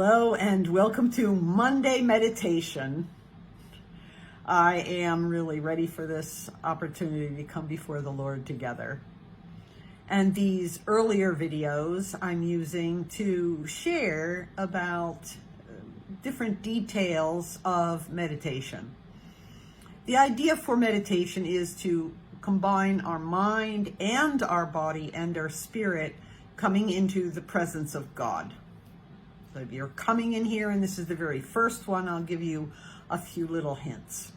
Hello and welcome to Monday Meditation. I am really ready for this opportunity to come before the Lord together. And these earlier videos I'm using to share about different details of meditation. The idea for meditation is to combine our mind and our body and our spirit coming into the presence of God. So if you're coming in here and this is the very first one, I'll give you a few little hints.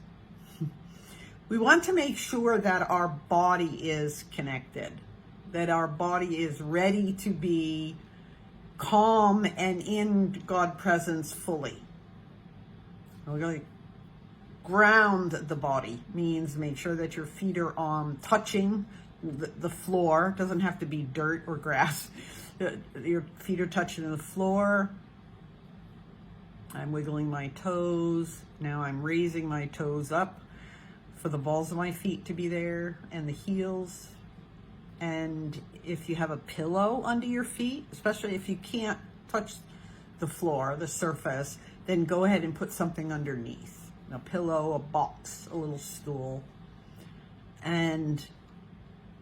We want to make sure that our body is connected, that our body is ready to be calm and in God's presence fully. We're going to ground the body, means make sure that your feet are touching the floor. It doesn't have to be dirt or grass. Your feet are touching the floor. I'm wiggling my toes. Now I'm raising my toes up for the balls of my feet to be there and the heels. And if you have a pillow under your feet, especially if you can't touch the floor, the surface, then go ahead and put something underneath. A pillow, a box, a little stool. And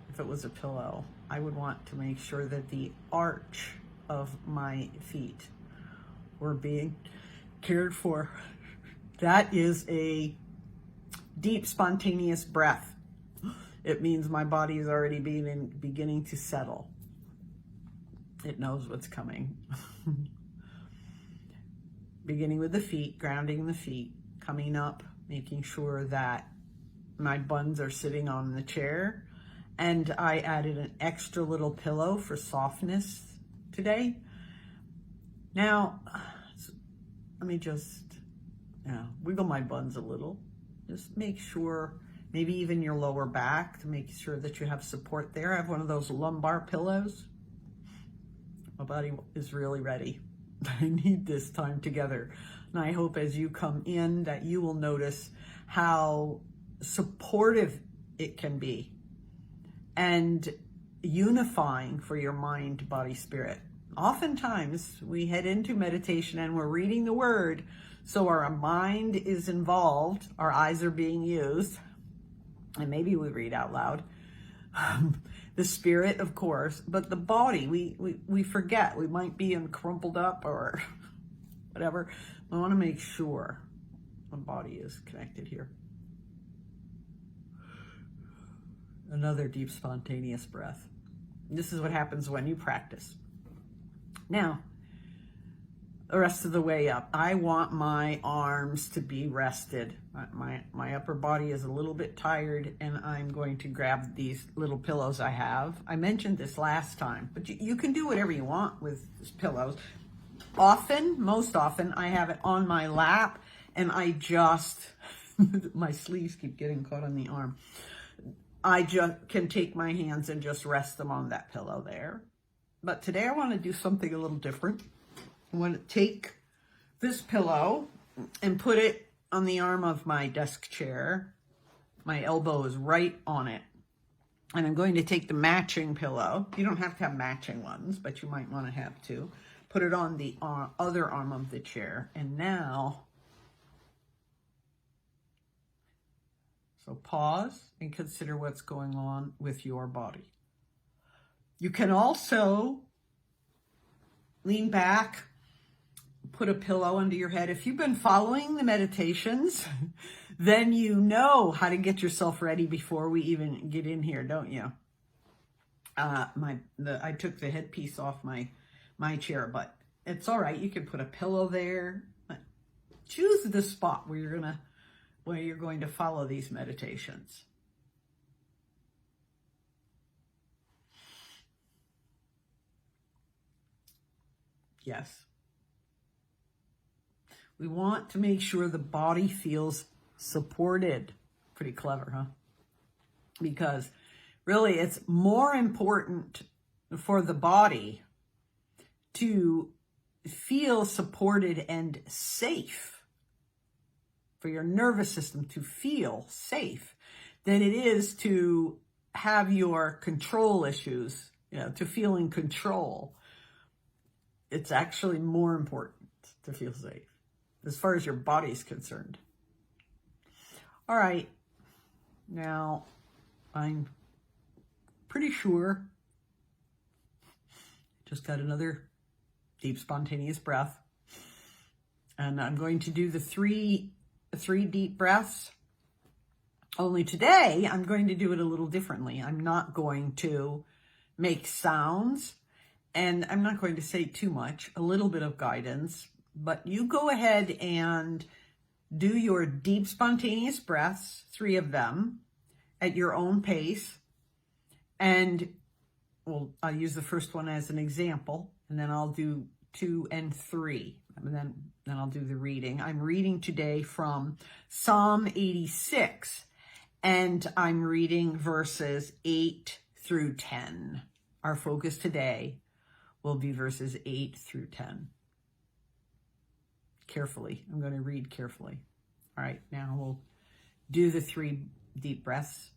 if it was a pillow, I would want to make sure that the arch of my feet were being cared for. That is a deep, spontaneous breath. It means my body is already beginning to settle. It knows what's coming. Beginning with the feet, grounding the feet, coming up, making sure that my buns are sitting on the chair. And I added an extra little pillow for softness today. Now, let me just wiggle my buns a little. Just make sure, maybe even your lower back, to make sure that you have support there. I have one of those lumbar pillows. My body is really ready. I need this time together. And I hope as you come in that you will notice how supportive it can be and unifying for your mind, body, spirit. Oftentimes we head into meditation and we're reading the word, so our mind is involved, our eyes are being used, and maybe we read out loud. The spirit, of course, but the body, we forget. We might be crumpled up or whatever. We want to make sure the body is connected here. Another deep, spontaneous breath. This is what happens when you practice. Now, the rest of the way up, I want my arms to be rested. My upper body is a little bit tired, and I'm going to grab these little pillows I have. I mentioned this last time, but you can do whatever you want with these pillows. Most often, I have it on my lap, and I just, my sleeves keep getting caught on the arm. I just can take my hands and just rest them on that pillow there. But today I want to do something a little different. I want to take this pillow and put it on the arm of my desk chair. My elbow is right on it. And I'm going to take the matching pillow. You don't have to have matching ones, but you might want to have two. Put it on the other arm of the chair. And now, so pause and consider what's going on with your body. You can also lean back, put a pillow under your head. If you've been following the meditations, then you know how to get yourself ready before we even get in here, don't you? I took the headpiece off my chair, but it's all right. You can put a pillow there. Choose the spot where you're going to follow these meditations. Yes. We want to make sure the body feels supported. Pretty clever, huh? Because really it's more important for the body to feel supported and safe, for your nervous system to feel safe, than it is to have your control issues, to feel in control. It's actually more important. to feel safe, as far as your body's concerned. All right. Now, I'm pretty sure, just got another deep spontaneous breath. And I'm going to do the three deep breaths. Only today, I'm going to do it a little differently. I'm not going to make sounds, and I'm not going to say too much, a little bit of guidance, but you go ahead and do your deep spontaneous breaths, 3 of them, at your own pace. And well, I'll use the first one as an example, and then I'll do 2 and 3. And then I'll do the reading. I'm reading today from Psalm 86, and I'm reading verses 8 through 10. Our focus today will be verses 8 through 10. Carefully. I'm going to read carefully. All right, now we'll do the 3 deep breaths.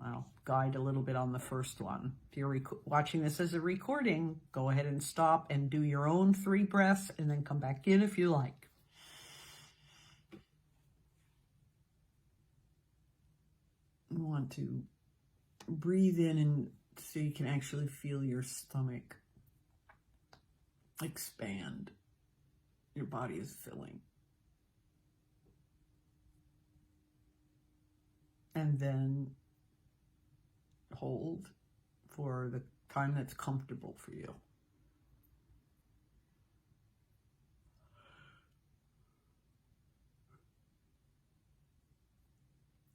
I'll guide a little bit on the first one. If you're watching this as a recording, go ahead and stop and do your own 3 breaths and then come back in if you like. You want to breathe in and so you can actually feel your stomach expand. Your body is filling. And then hold for the time that's comfortable for you.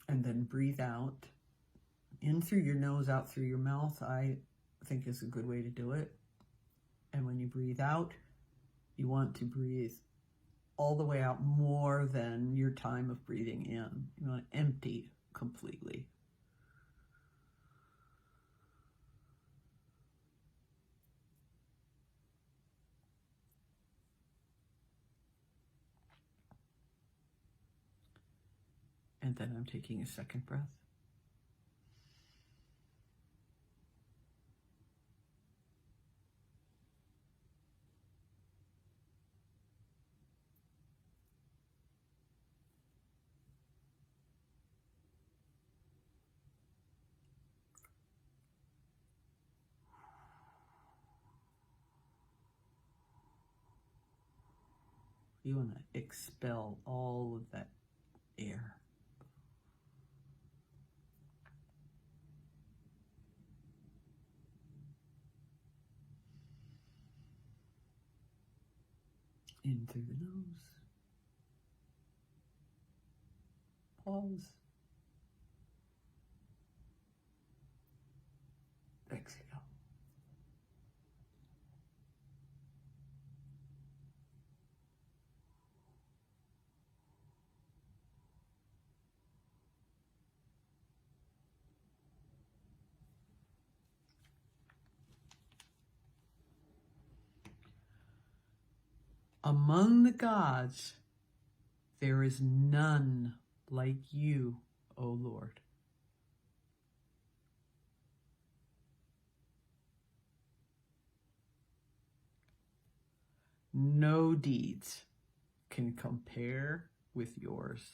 And then breathe out. In through your nose, out through your mouth, I think is a good way to do it. And when you breathe out, you want to breathe all the way out more than your time of breathing in. You want to empty completely. And then I'm taking a second breath. You want to expel all of that air. In through the nose. Pause. Exhale. Among the gods, there is none like you, O Lord. No deeds can compare with yours.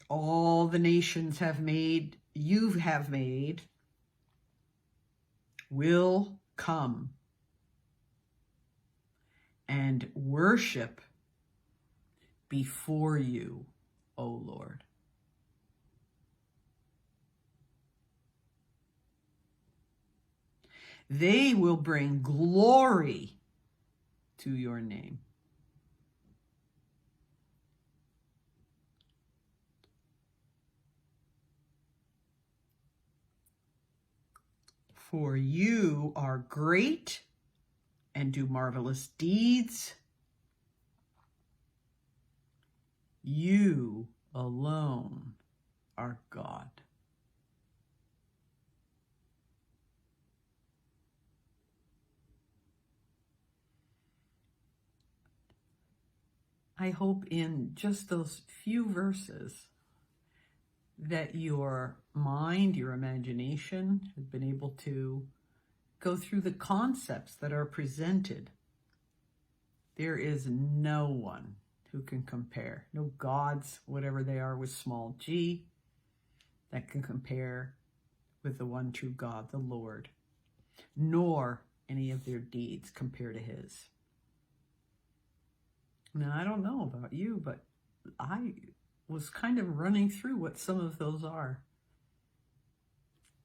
All the nations you have made, will come and worship before you, O Lord. They will bring glory to your name. For you are great and do marvelous deeds. You alone are God. I hope in just those few verses that your mind, your imagination has been able to go through the concepts that are presented. There is no one who can compare, no gods, whatever they are with small g, that can compare with the one true God, the Lord, nor any of their deeds compare to his. Now, I don't know about you, but I was kind of running through what some of those are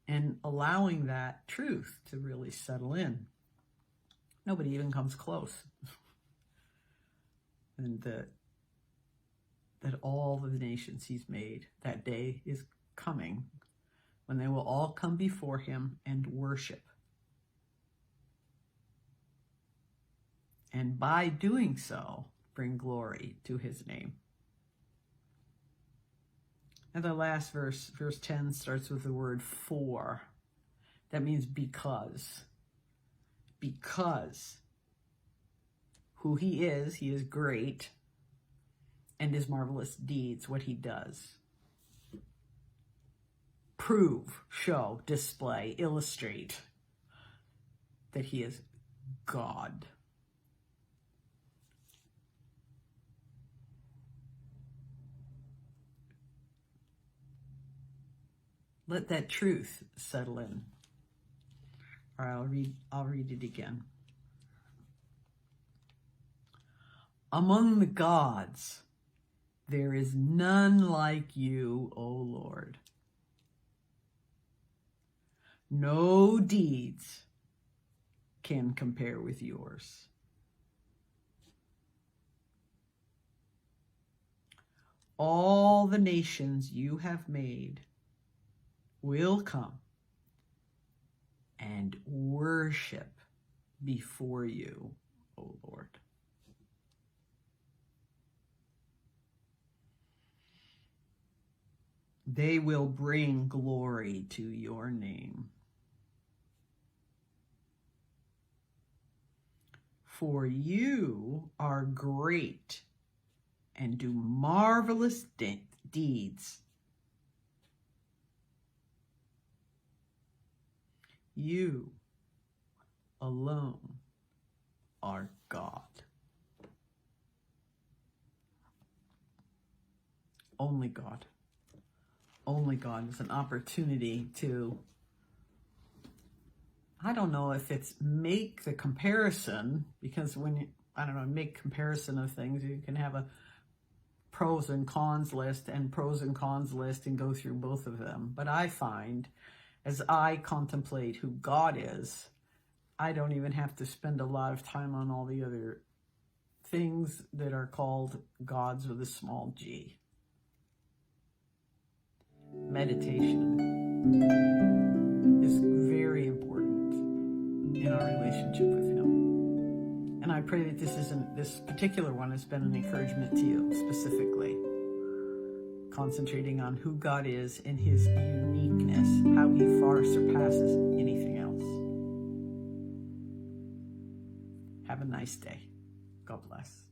and allowing that truth to really settle in. Nobody even comes close. And that all the nations he's made, that day is coming when they will all come before him and worship. And by doing so, bring glory to his name. And the last verse, verse 10, starts with the word for. That means because. Because who he is great, and his marvelous deeds, what he does. Prove, show, display, illustrate that he is God. Let that truth settle in. All right, I'll read it again. Among the gods, there is none like you, O Lord. No deeds can compare with yours. All the nations you have made will come and worship before you, O Lord. They will bring glory to your name. For you are great and do marvelous deeds. You alone are God. Only God. Only God is an opportunity to, I don't know if it's make the comparison, because when you, make comparison of things, you can have a pros and cons list and go through both of them. But I find, as I contemplate who God is, I don't even have to spend a lot of time on all the other things that are called gods with a small g. Meditation is very important in our relationship with him. And I pray that this particular one has been an encouragement to you specifically. Concentrating on who God is in his uniqueness, how he far surpasses anything else. Have a nice day. God bless.